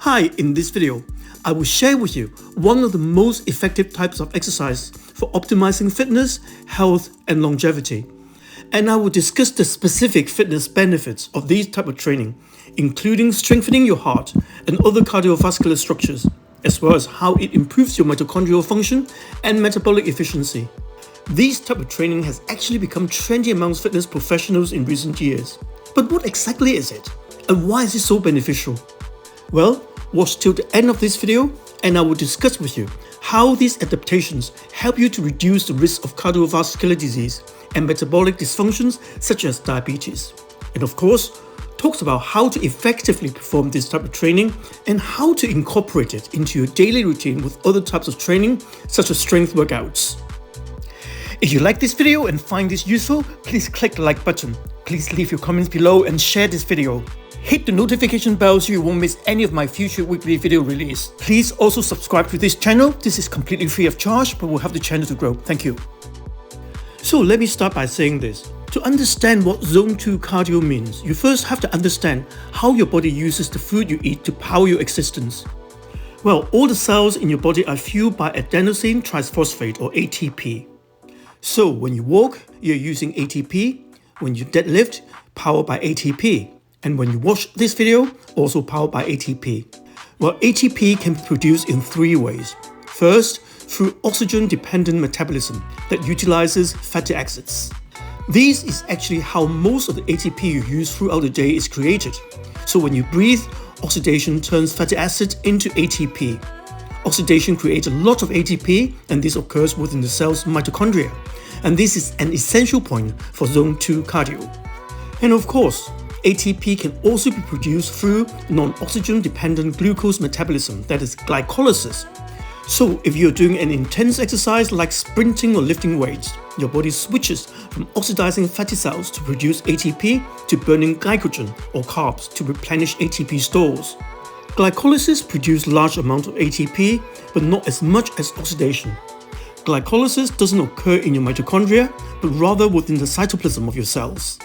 Hi, in this video, I will share with you one of the most effective types of exercise for optimizing fitness, health, and longevity. And I will discuss the specific fitness benefits of these type of training, including strengthening your heart and other cardiovascular structures, as well as how it improves your mitochondrial function and metabolic efficiency. This type of training has actually become trendy amongst fitness professionals in recent years. But what exactly is it? And why is it so beneficial? Well, watch till the end of this video and I will discuss with you how these adaptations help you to reduce the risk of cardiovascular disease and metabolic dysfunctions such as diabetes. And of course, talks about how to effectively perform this type of training and how to incorporate it into your daily routine with other types of training such as strength workouts. If you like this video and find this useful, please click the like button. Please leave your comments below and share this video. Hit the notification bell so you won't miss any of my future weekly video release. Please also subscribe to this channel. This is completely free of charge, but will help the channel to grow. Thank you. So let me start by saying this. To understand what Zone 2 cardio means, you first have to understand how your body uses the food you eat to power your existence. Well, all the cells in your body are fueled by adenosine triphosphate or ATP. So when you walk, you're using ATP. When you deadlift, powered by ATP. And when you watch this video, also powered by ATP. Well, ATP can be produced in three ways. First, through oxygen-dependent metabolism that utilizes fatty acids. This is actually how most of the ATP you use throughout the day is created. So when you breathe, oxidation turns fatty acid into ATP. Oxidation creates a lot of ATP, and this occurs within the cell's mitochondria. And this is an essential point for Zone 2 cardio. And of course, ATP can also be produced through non-oxygen-dependent glucose metabolism, that is glycolysis. So if you're doing an intense exercise like sprinting or lifting weights, your body switches from oxidizing fatty cells to produce ATP to burning glycogen or carbs to replenish ATP stores. Glycolysis produces large amounts of ATP, but not as much as oxidation. Glycolysis doesn't occur in your mitochondria, but rather within the cytoplasm of your cells.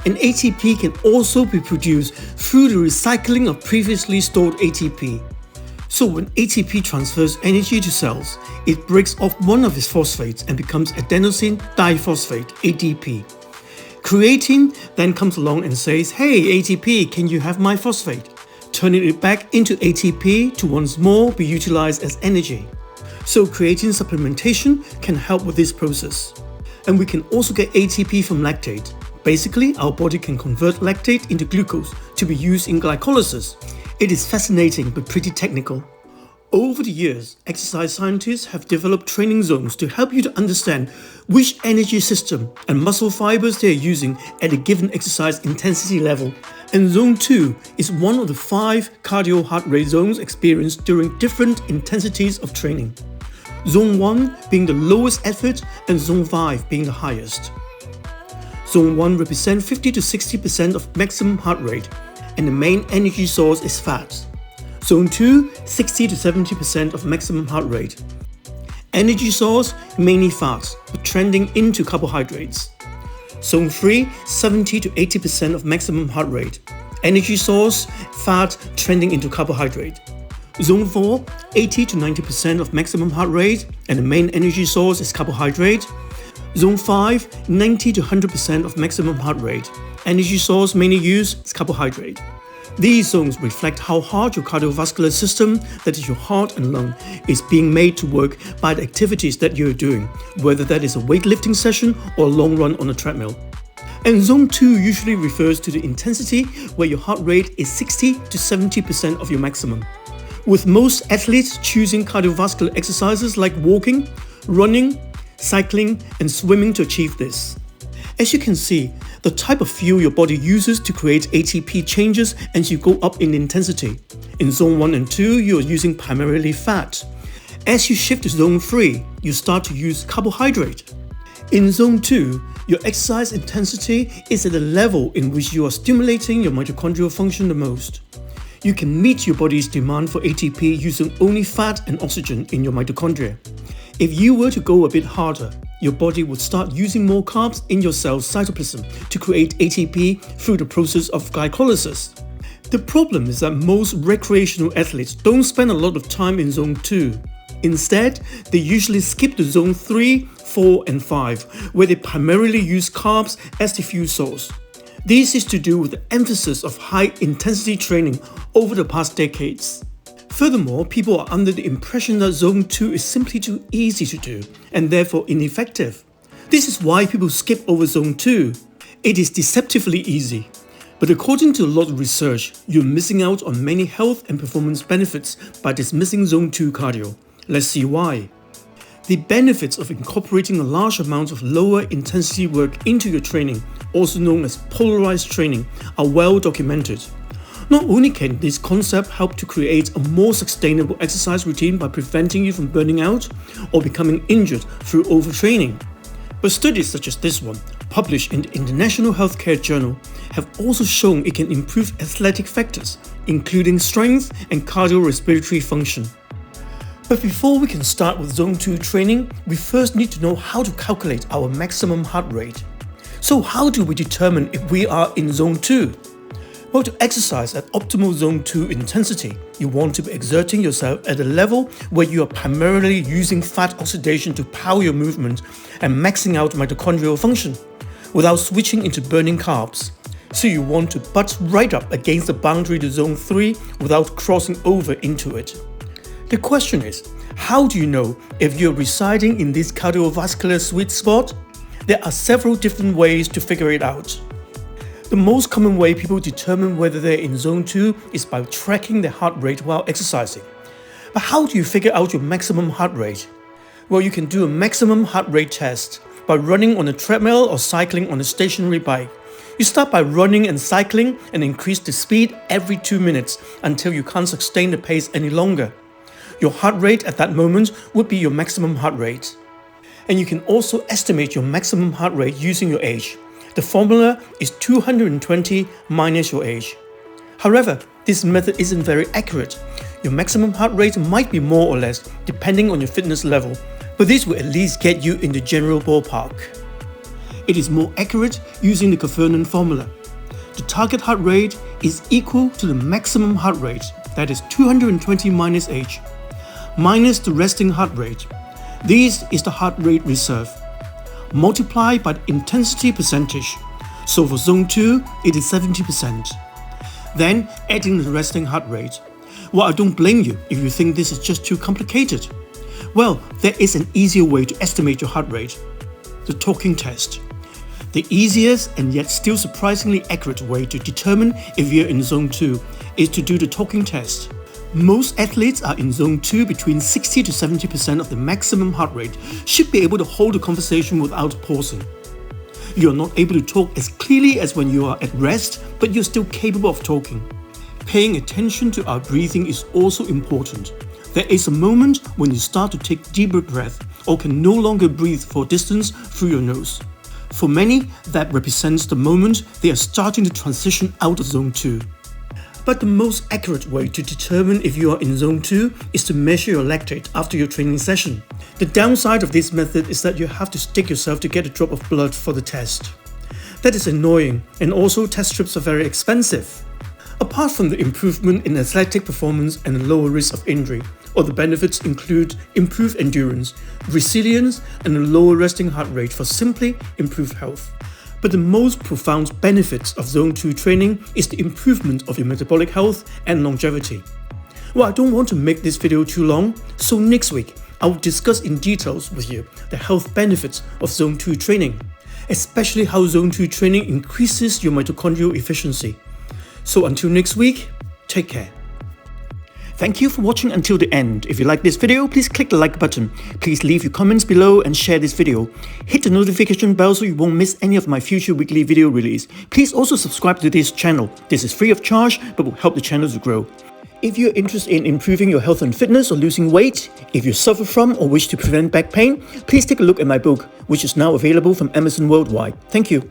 And ATP can also be produced through the recycling of previously stored ATP. So when ATP transfers energy to cells, it breaks off one of its phosphates and becomes adenosine diphosphate, ADP. Creatine then comes along and says, "Hey ATP, can you have my phosphate?" Turning it back into ATP to once more be utilized as energy. So creatine supplementation can help with this process. And we can also get ATP from lactate. Basically, our body can convert lactate into glucose to be used in glycolysis. It is fascinating but pretty technical. Over the years, exercise scientists have developed training zones to help you to understand which energy system and muscle fibers they are using at a given exercise intensity level. And Zone 2 is one of the 5 cardio heart rate zones experienced during different intensities of training. Zone 1 being the lowest effort and Zone 5 being the highest. Zone 1 represents 50 to 60% of maximum heart rate, and the main energy source is fat. Zone 2, 60 to 70% of maximum heart rate. Energy source, mainly fats, but trending into carbohydrates. Zone 3, 70 to 80% of maximum heart rate. Energy source, fat, trending into carbohydrate. Zone 4, 80 to 90% of maximum heart rate, and the main energy source is carbohydrate. Zone 5, 90 to 100% of maximum heart rate. Energy source mainly used is carbohydrate. These zones reflect how hard your cardiovascular system, that is your heart and lung, is being made to work by the activities that you're doing, whether that is a weightlifting session or a long run on a treadmill. And Zone 2 usually refers to the intensity where your heart rate is 60 to 70% of your maximum, with most athletes choosing cardiovascular exercises like walking, running, cycling, and swimming to achieve this. As you can see, the type of fuel your body uses to create ATP changes as you go up in intensity. In Zone 1 and 2, you are using primarily fat. As you shift to Zone 3, you start to use carbohydrate. In Zone 2, your exercise intensity is at the level in which you are stimulating your mitochondrial function the most. You can meet your body's demand for ATP using only fat and oxygen in your mitochondria. If you were to go a bit harder, your body would start using more carbs in your cell's cytoplasm to create ATP through the process of glycolysis. The problem is that most recreational athletes don't spend a lot of time in Zone 2. Instead, they usually skip to Zone 3, 4 and 5, where they primarily use carbs as the fuel source. This is to do with the emphasis of high-intensity training over the past decades. Furthermore, people are under the impression that Zone 2 is simply too easy to do and therefore ineffective. This is why people skip over Zone 2. It is deceptively easy. But according to a lot of research, you're missing out on many health and performance benefits by dismissing Zone 2 cardio. Let's see why. The benefits of incorporating a large amount of lower intensity work into your training, also known as polarized training, are well documented. Not only can this concept help to create a more sustainable exercise routine by preventing you from burning out or becoming injured through overtraining, but studies such as this one, published in the International Healthcare Journal, have also shown it can improve athletic factors, including strength and cardiorespiratory function. But before we can start with Zone 2 training, we first need to know how to calculate our maximum heart rate. So how do we determine if we are in Zone 2? Well, to exercise at optimal Zone 2 intensity, you want to be exerting yourself at a level where you are primarily using fat oxidation to power your movement and maxing out mitochondrial function, without switching into burning carbs. So you want to butt right up against the boundary to Zone 3 without crossing over into it. The question is, how do you know if you're residing in this cardiovascular sweet spot? There are several different ways to figure it out. The most common way people determine whether they're in Zone 2 is by tracking their heart rate while exercising. But how do you figure out your maximum heart rate? Well, you can do a maximum heart rate test by running on a treadmill or cycling on a stationary bike. You start by running and cycling and increase the speed every 2 minutes until you can't sustain the pace any longer. Your heart rate at that moment would be your maximum heart rate. And you can also estimate your maximum heart rate using your age. The formula is 220 minus your age. However, this method isn't very accurate. Your maximum heart rate might be more or less depending on your fitness level, but this will at least get you in the general ballpark. It is more accurate using the Cavernon formula. The target heart rate is equal to the maximum heart rate, that is 220 minus age, minus the resting heart rate. This is the heart rate reserve, multiplied by the intensity percentage. So for Zone 2, it is 70%. Then adding the resting heart rate. Well, I don't blame you if you think this is just too complicated. Well, there is an easier way to estimate your heart rate: the talking test. The easiest and yet still surprisingly accurate way to determine if you're in Zone 2 is to do the talking test. Most athletes are in Zone 2 between 60 to 70% of the maximum heart rate, should be able to hold a conversation without pausing. You are not able to talk as clearly as when you are at rest, but you're still capable of talking. Paying attention to our breathing is also important. There is a moment when you start to take deeper breath or can no longer breathe for a distance through your nose. For many, that represents the moment they are starting to transition out of Zone 2. But the most accurate way to determine if you are in Zone 2 is to measure your lactate after your training session. The downside of this method is that you have to stick yourself to get a drop of blood for the test. That is annoying, and also test strips are very expensive. Apart from the improvement in athletic performance and a lower risk of injury, other benefits include improved endurance, resilience, and a lower resting heart rate for simply improved health. But the most profound benefits of Zone 2 training is the improvement of your metabolic health and longevity. Well, I don't want to make this video too long, so next week I will discuss in details with you the health benefits of Zone 2 training, especially how Zone 2 training increases your mitochondrial efficiency. So until next week, take care. Thank you for watching until the end. If you like this video, please click the like button. Please leave your comments below and share this video. Hit the notification bell so you won't miss any of my future weekly video release. Please also subscribe to this channel. This is free of charge but will help the channel to grow. If you're interested in improving your health and fitness or losing weight, if you suffer from or wish to prevent back pain, please take a look at my book, which is now available from Amazon worldwide. Thank you.